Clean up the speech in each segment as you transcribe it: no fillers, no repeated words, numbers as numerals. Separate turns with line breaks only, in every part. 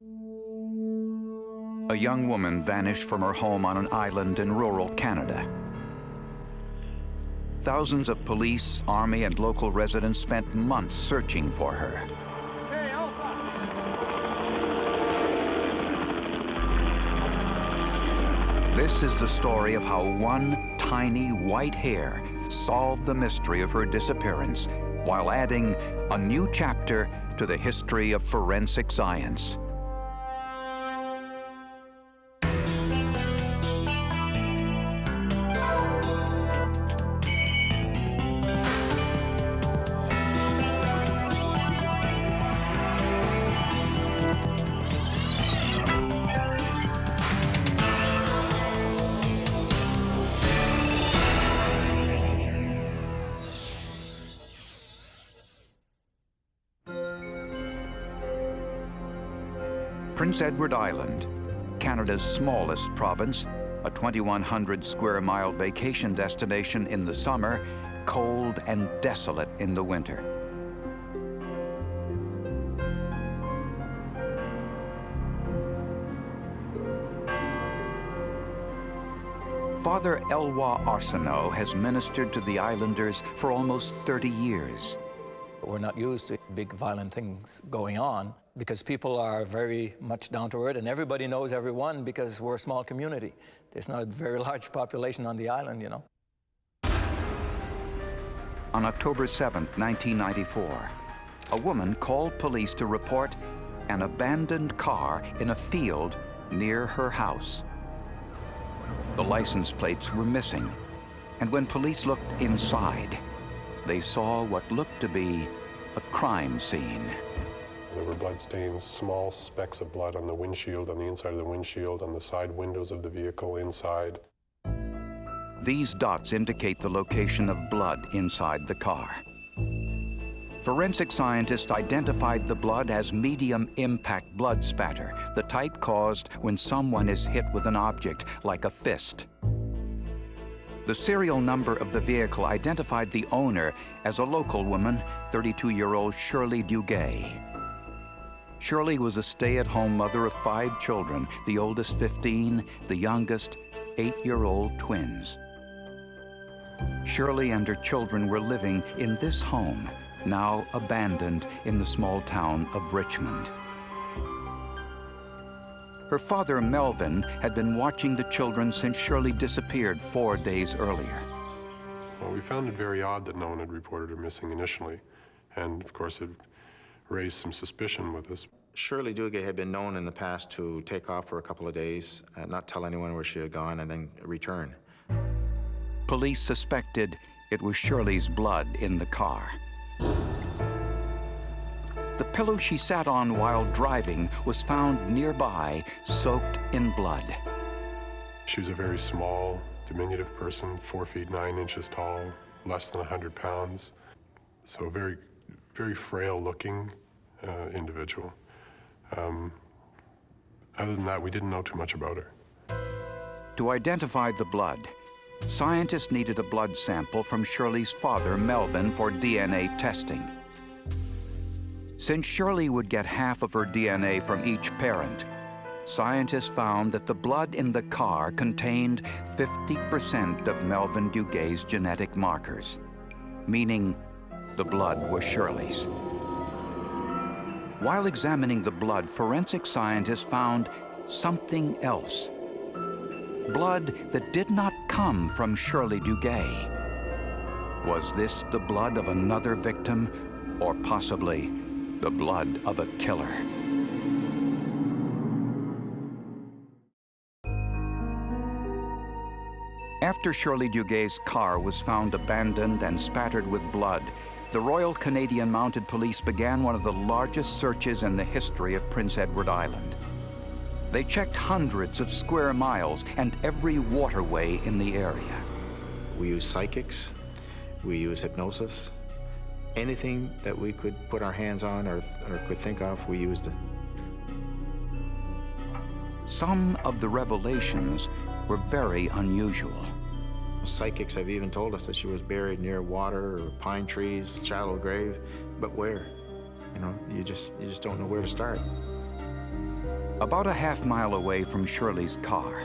A young woman vanished from her home on an island in rural Canada. Thousands of police, army, and local residents spent months searching for her. This is the story of how one tiny white hair solved the mystery of her disappearance while adding a new chapter to the history of forensic science. Prince Edward Island, Canada's smallest province, a 2,100 square mile vacation destination in the summer, cold and desolate in the winter. Father Eloi Arsenault has ministered to the islanders for almost 30 years.
We're not used to big violent things going on because people are very much down to earth and everybody knows everyone because we're a small community. There's not a very large population on the island, you know.
On October 7, 1994, a woman called police to report an abandoned car in a field near her house. The license plates were missing, and when police looked inside, they saw what looked to be a crime scene.
There were blood stains, small specks of blood on the windshield, on the inside of the windshield, on the side windows of the vehicle inside.
These dots indicate the location of blood inside the car. Forensic scientists identified the blood as medium impact blood spatter, the type caused when someone is hit with an object like a fist. The serial number of the vehicle identified the owner as a local woman, 32-year-old Shirley Duguay. Shirley was a stay-at-home mother of 5 children, the oldest 15, the youngest 8-year-old twins. Shirley and her children were living in this home, now abandoned in the small town of Richmond. Her father, Melvin, had been watching the children since Shirley disappeared 4 days earlier.
Well, we found it very odd that no one had reported her missing initially, and of course it raised some suspicion with us.
Shirley Duguay had been known in the past to take off for a couple of days, not tell anyone where she had gone, and then return.
Police suspected it was Shirley's blood in the car. The pillow she sat on while driving was found nearby, soaked in blood.
She was a very small, diminutive person, 4 feet 9 inches tall, less than 100 pounds. So a very, very frail-looking individual. Other than that, we didn't know too much about her.
To identify the blood, scientists needed a blood sample from Shirley's father, Melvin, for DNA testing. Since Shirley would get half of her DNA from each parent, scientists found that the blood in the car contained 50% of Melvin Dugay's genetic markers, meaning the blood was Shirley's. While examining the blood, forensic scientists found something else. Blood that did not come from Shirley Duguay. Was this the blood of another victim, or possibly the blood of a killer? After Shirley Dugay's car was found abandoned and spattered with blood, the Royal Canadian Mounted Police began one of the largest searches in the history of Prince Edward Island. They checked hundreds of square miles and every waterway in the area.
We used psychics, we used hypnosis. Anything that we could put our hands on or could think of, we used it.
Some of the revelations were very unusual.
Psychics have even told us that she was buried near water or pine trees, shallow grave, but where? You know, you just don't know where to start.
About a half-mile away from Shirley's car,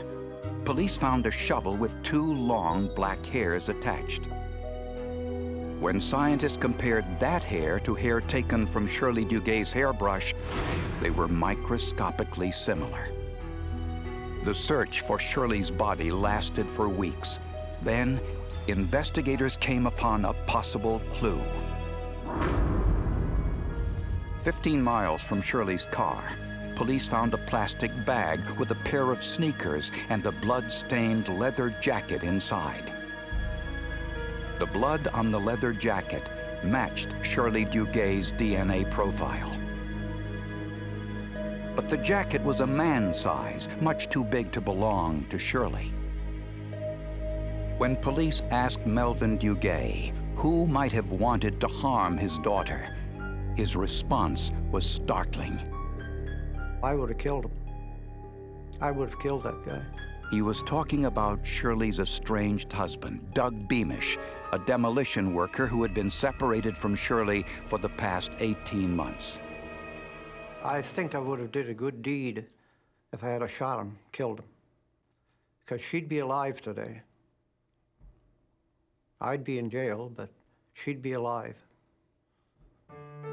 police found a shovel with 2 long black hairs attached. When scientists compared that hair to hair taken from Shirley Dugay's hairbrush, they were microscopically similar. The search for Shirley's body lasted for weeks. Then, investigators came upon a possible clue. 15 miles from Shirley's car, police found a plastic bag with a pair of sneakers and a blood-stained leather jacket inside. The blood on the leather jacket matched Shirley Dugay's DNA profile. But the jacket was a man's size, much too big to belong to Shirley. When police asked Melvin Dugay who might have wanted to harm his daughter, his response was startling.
I would have killed him. I would have killed that guy.
He was talking about Shirley's estranged husband, Doug Beamish, a demolition worker who had been separated from Shirley for the past 18 months.
I think I would have did a good deed if I had a shot him, killed him. Because she'd be alive today. I'd be in jail, but she'd be alive.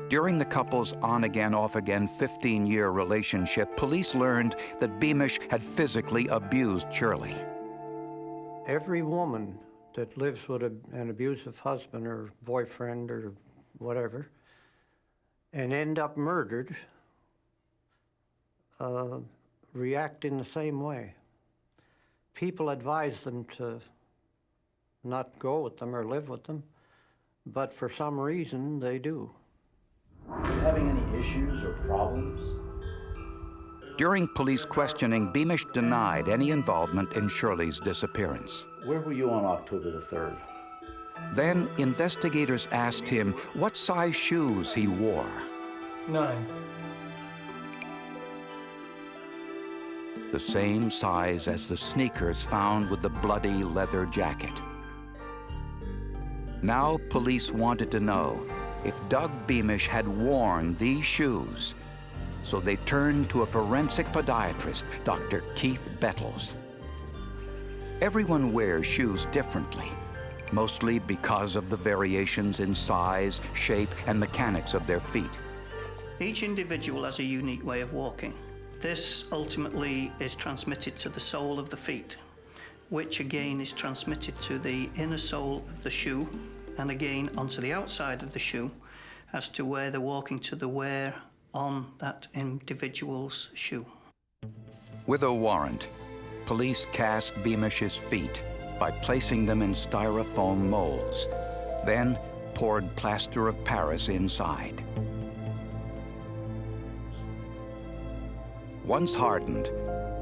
During the couple's on-again, off-again 15-year relationship, police learned that Beamish had physically abused Shirley.
Every woman that lives with an abusive husband or boyfriend or whatever and end up murdered react in the same way. People advise them to not go with them or live with them, but for some reason they do.
Are you having any issues or problems?
During police questioning, Beamish denied any involvement in Shirley's disappearance.
Where were you on October the 3rd?
Then investigators asked him what size shoes he wore.
9.
The same size as the sneakers found with the bloody leather jacket. Now police wanted to know if Doug Beamish had worn these shoes, so they turned to a forensic podiatrist, Dr. Keith Bettles. Everyone wears shoes differently, mostly because of the variations in size, shape, and mechanics of their feet.
Each individual has a unique way of walking. This ultimately is transmitted to the sole of the feet, which again is transmitted to the inner sole of the shoe, and again onto the outside of the shoe as to where they're walking to the wear on that individual's shoe.
With a warrant, police cast Beamish's feet by placing them in styrofoam molds, then poured plaster of Paris inside. Once hardened,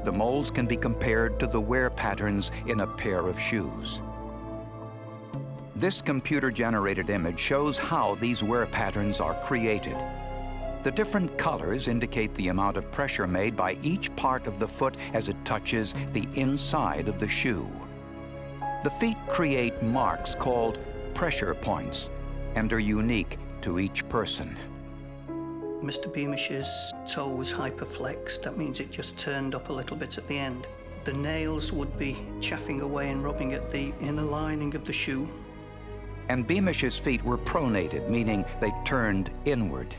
the molds can be compared to the wear patterns in a pair of shoes. This computer-generated image shows how these wear patterns are created. The different colors indicate the amount of pressure made by each part of the foot as it touches the inside of the shoe. The feet create marks called pressure points and are unique to each person.
Mr. Beamish's toe was hyperflexed. That means it just turned up a little bit at the end. The nails would be chaffing away and rubbing at the inner lining of the shoe.
And Beamish's feet were pronated, meaning they turned inward.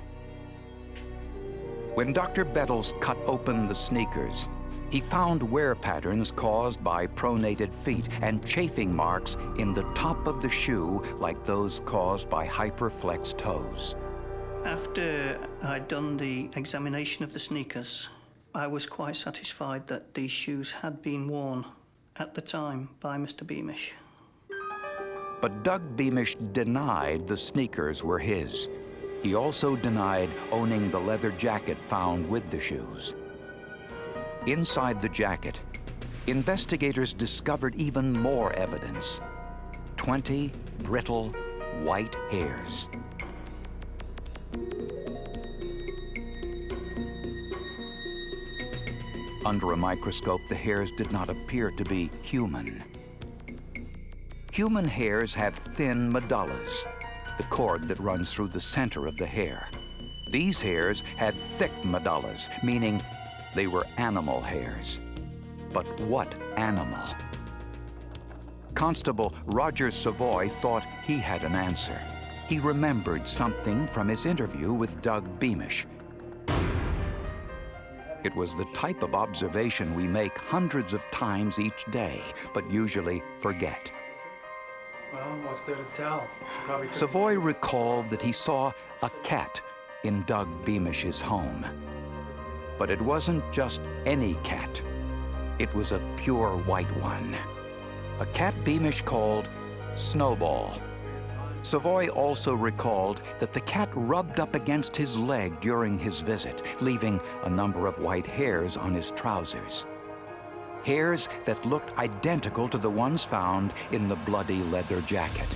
When Dr. Bettles cut open the sneakers, he found wear patterns caused by pronated feet and chafing marks in the top of the shoe like those caused by hyperflexed toes.
After I'd done the examination of the sneakers, I was quite satisfied that these shoes had been worn at the time by Mr. Beamish.
But Doug Beamish denied the sneakers were his. He also denied owning the leather jacket found with the shoes. Inside the jacket, investigators discovered even more evidence. 20 brittle white hairs. Under a microscope, the hairs did not appear to be human. Human hairs have thin medullas, the cord that runs through the center of the hair. These hairs had thick medullas, meaning They were animal hairs. But what animal? Constable Roger Savoy thought he had an answer. He remembered something from his interview with Doug Beamish. It was the type of observation we make hundreds of times each day, but usually forget.
Well, what's there to tell?
Savoy recalled that he saw a cat in Doug Beamish's home. But it wasn't just any cat. It was a pure white one. A cat Beamish called Snowball. Savoy also recalled that the cat rubbed up against his leg during his visit, leaving a number of white hairs on his trousers. Hairs that looked identical to the ones found in the bloody leather jacket.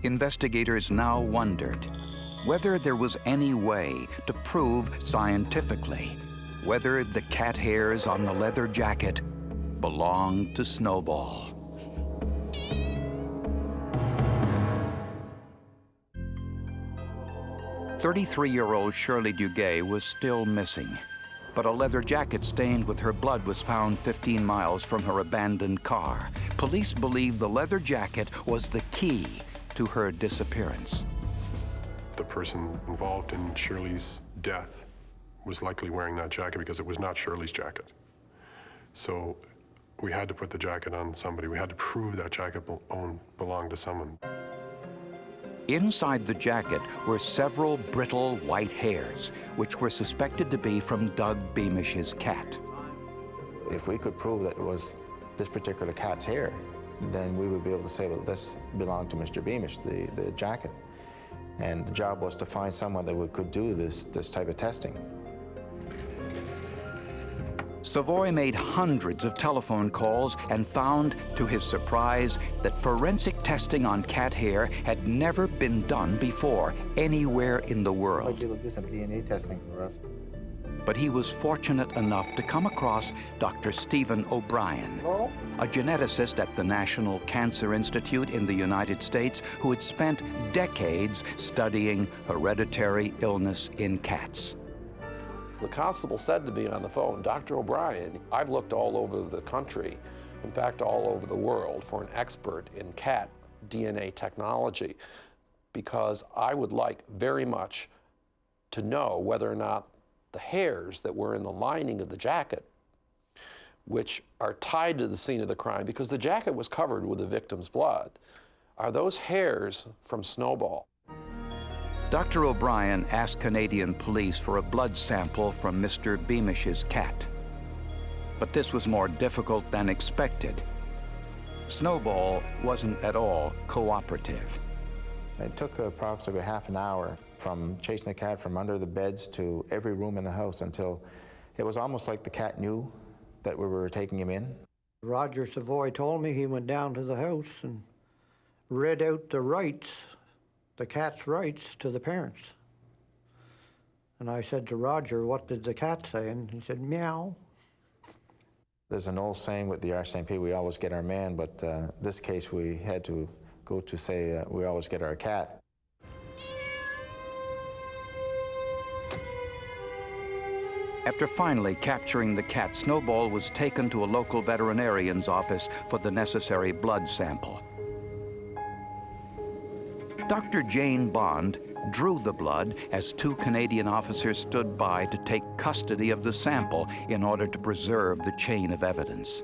Investigators now wondered whether there was any way to prove scientifically whether the cat hairs on the leather jacket belonged to Snowball. "33-year-old Shirley Duguay was still missing, but a leather jacket stained with her blood was found 15 miles from her abandoned car. Police believe the leather jacket was the key to her disappearance.
The person involved in Shirley's death was likely wearing that jacket because it was not Shirley's jacket. So we had to put the jacket on somebody. We had to prove that jacket belonged to someone.
Inside the jacket were several brittle white hairs, which were suspected to be from Doug Beamish's cat.
If we could prove that it was this particular cat's hair, then we would be able to say, well, this belonged to Mr. Beamish, the jacket. And the job was to find someone that could do this type of testing.
Savoy made hundreds of telephone calls and found, to his surprise, that forensic testing on cat hair had never been done before anywhere in the world.
I'd like you to do some DNA testing for us.
But he was fortunate enough to come across Dr. Stephen O'Brien, a geneticist at the National Cancer Institute in the United States who had spent decades studying hereditary illness in cats.
The constable said to me on the phone, "Dr. O'Brien, I've looked all over the country, in fact all over the world, for an expert in cat DNA technology because I would like very much to know whether or not the hairs that were in the lining of the jacket, which are tied to the scene of the crime because the jacket was covered with the victim's blood, are those hairs from Snowball?"
Dr. O'Brien asked Canadian police for a blood sample from Mr. Beamish's cat. But this was more difficult than expected. Snowball wasn't at all cooperative.
It took approximately half an hour from chasing the cat from under the beds to every room in the house until it was almost like the cat knew that we were taking him in.
Roger Savoy told me he went down to the house and read out the cat's rights to the parents. And I said to Roger, "What did the cat say?" And he said, "Meow."
There's an old saying with the RCMP, we always get our man, but this case we had to go to say we always get our cat.
After finally capturing the cat, Snowball was taken to a local veterinarian's office for the necessary blood sample. Dr. Jane Bond drew the blood as two Canadian officers stood by to take custody of the sample in order to preserve the chain of evidence.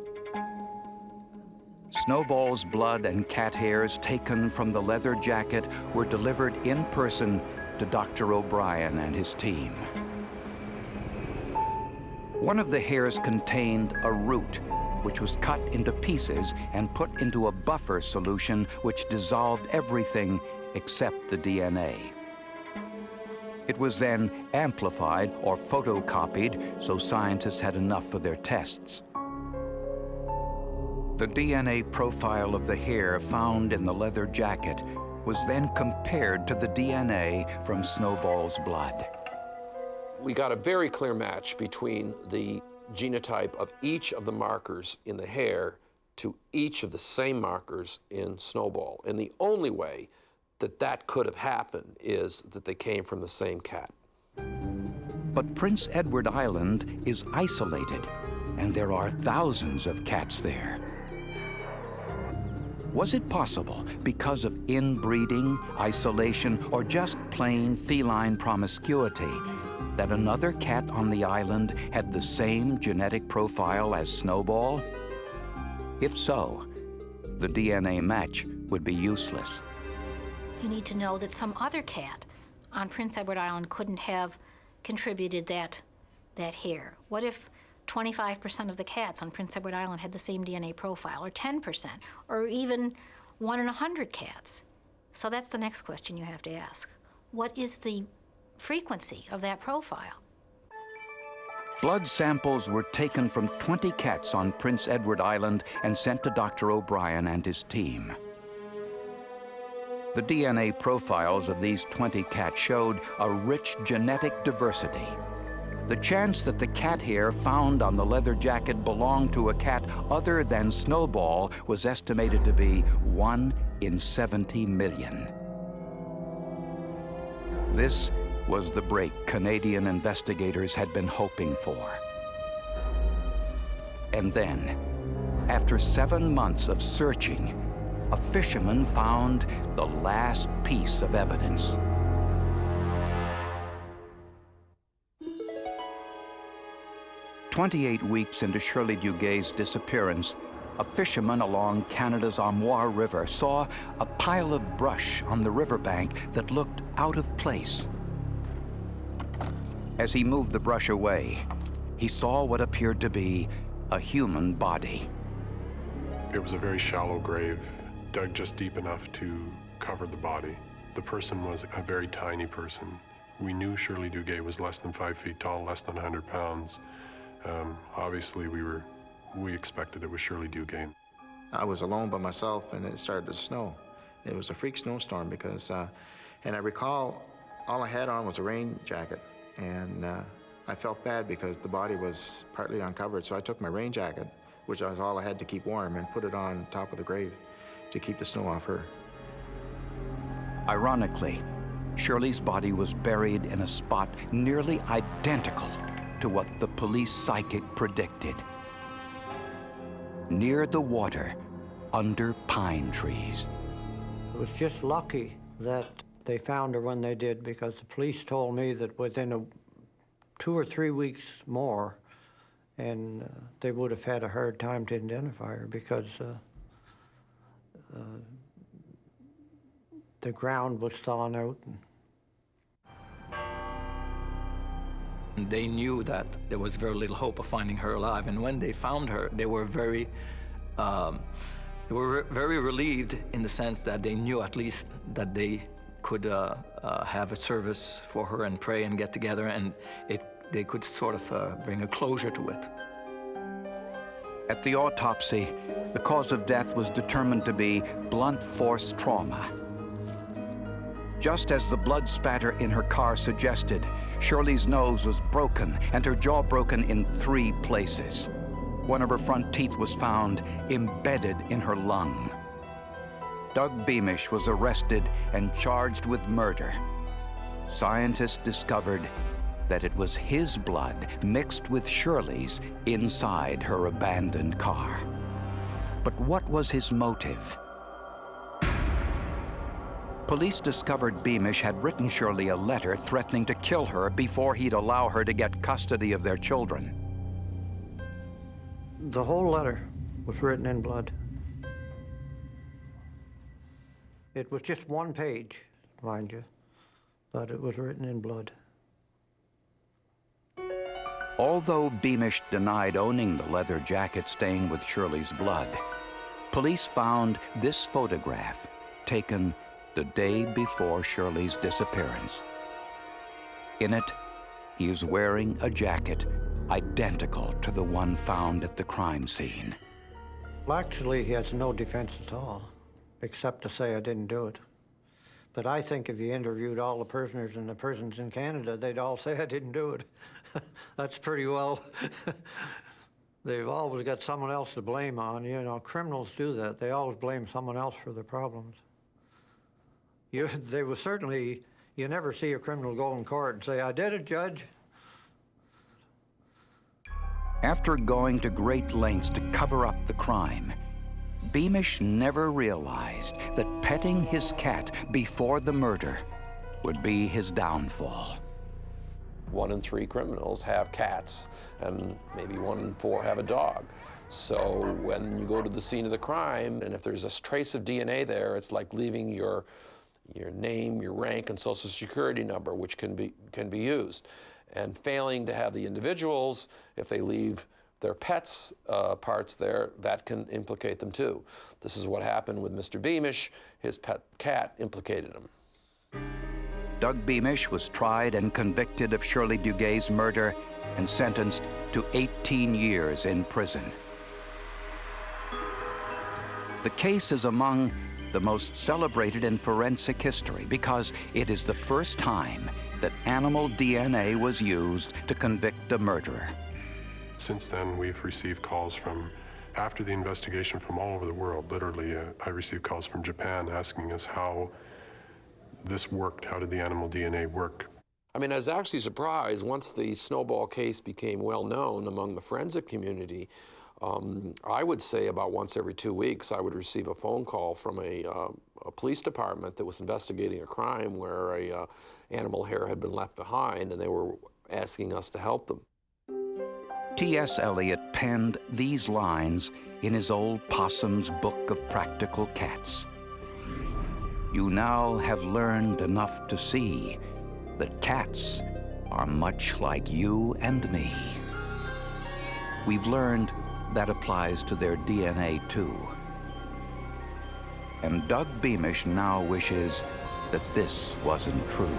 Snowball's blood and cat hairs taken from the leather jacket were delivered in person to Dr. O'Brien and his team. One of the hairs contained a root, which was cut into pieces and put into a buffer solution which dissolved everything except the DNA. It was then amplified or photocopied so scientists had enough for their tests. The DNA profile of the hair found in the leather jacket was then compared to the DNA from Snowball's blood.
We got a very clear match between the genotype of each of the markers in the hair to each of the same markers in Snowball. And the only way that that could have happened is that they came from the same cat.
But Prince Edward Island is isolated, and there are thousands of cats there. Was it possible, because of inbreeding, isolation, or just plain feline promiscuity, that another cat on the island had the same genetic profile as Snowball? If so, the DNA match would be useless.
You need to know that some other cat on Prince Edward Island couldn't have contributed that hair. What if 25% of the cats on Prince Edward Island had the same DNA profile, or 10%, or even 1 in 100 cats? So that's the next question you have to ask. What is the frequency of that profile?
Blood samples were taken from 20 cats on Prince Edward Island and sent to Dr. O'Brien and his team. The DNA profiles of these 20 cats showed a rich genetic diversity. The chance that the cat hair found on the leather jacket belonged to a cat other than Snowball was estimated to be 1 in 70 million. This was the break Canadian investigators had been hoping for. And then, after 7 months of searching, a fisherman found the last piece of evidence. "28 weeks into Shirley Dugay's disappearance, a fisherman along Canada's Armoire River saw a pile of brush on the riverbank that looked out of place. As he moved the brush away, he saw what appeared to be a human body.
It was a very shallow grave, dug just deep enough to cover the body. The person was a very tiny person. We knew Shirley Duguay was less than 5 feet tall, less than 100 pounds. Obviously, we expected it was Shirley Duguay.
I was alone by myself, and it started to snow. It was a freak snowstorm because, and I recall all I had on was a rain jacket, and I felt bad because the body was partly uncovered, so I took my rain jacket, which was all I had to keep warm, and put it on top of the grave to keep the snow off her.
Ironically, Shirley's body was buried in a spot nearly identical to what the police psychic predicted. Near the water, under pine trees.
It was just lucky that they found her when they did, because the police told me that within 2 or 3 weeks more, and they would have had a hard time to identify her because the ground was thawing out.
They knew that there was very little hope of finding her alive, and when they found her, they were very relieved in the sense that they knew at least that they could have a service for her and pray and get together, and they could sort of bring a closure to it.
At the autopsy, the cause of death was determined to be blunt force trauma. Just as the blood spatter in her car suggested, Shirley's nose was broken and her jaw broken in 3 places. One of her front teeth was found embedded in her lung. Doug Beamish was arrested and charged with murder. Scientists discovered that it was his blood mixed with Shirley's inside her abandoned car. But what was his motive? Police discovered Beamish had written Shirley a letter threatening to kill her before he'd allow her to get custody of their children.
The whole letter was written in blood. It was just 1 page, mind you, but it was written in blood.
Although Beamish denied owning the leather jacket stained with Shirley's blood, police found this photograph taken the day before Shirley's disappearance. In it, he is wearing a jacket identical to the one found at the crime scene.
Well, actually, he has no defense at all, except to say I didn't do it. But I think if you interviewed all the prisoners in the prisons in Canada, they'd all say I didn't do it. That's pretty well. They've always got someone else to blame on. You know, criminals do that. They always blame someone else for their problems. They will certainly, you never see a criminal go in court and say, I did it, Judge.
After going to great lengths to cover up the crime, Beamish never realized that petting his cat before the murder would be his downfall.
1 in 3 criminals have cats, and maybe 1 in 4 have a dog. So when you go to the scene of the crime, and if there's a trace of DNA there, it's like leaving your name, your rank, and social security number, which can be used. And failing to have the individuals, if they leave their pets' parts there, that can implicate them too. This is what happened with Mr. Beamish. His pet cat implicated him.
Doug Beamish was tried and convicted of Shirley Duguay's murder and sentenced to 18 years in prison. The case is among the most celebrated in forensic history because it is the first time that animal DNA was used to convict a murderer.
Since then, we've received calls from, after the investigation, from all over the world. Literally, I received calls from Japan asking us how this worked. How did the animal DNA work?
I mean, I was actually surprised once the Snowball case became well known among the forensic community. I would say about once every 2 weeks, I would receive a phone call from a police department that was investigating a crime where a animal hair had been left behind, and they were asking us to help them.
T.S. Eliot penned these lines in his old Possum's Book of Practical Cats. You now have learned enough to see that cats are much like you and me. We've learned that applies to their DNA too. And Doug Beamish now wishes that this wasn't true.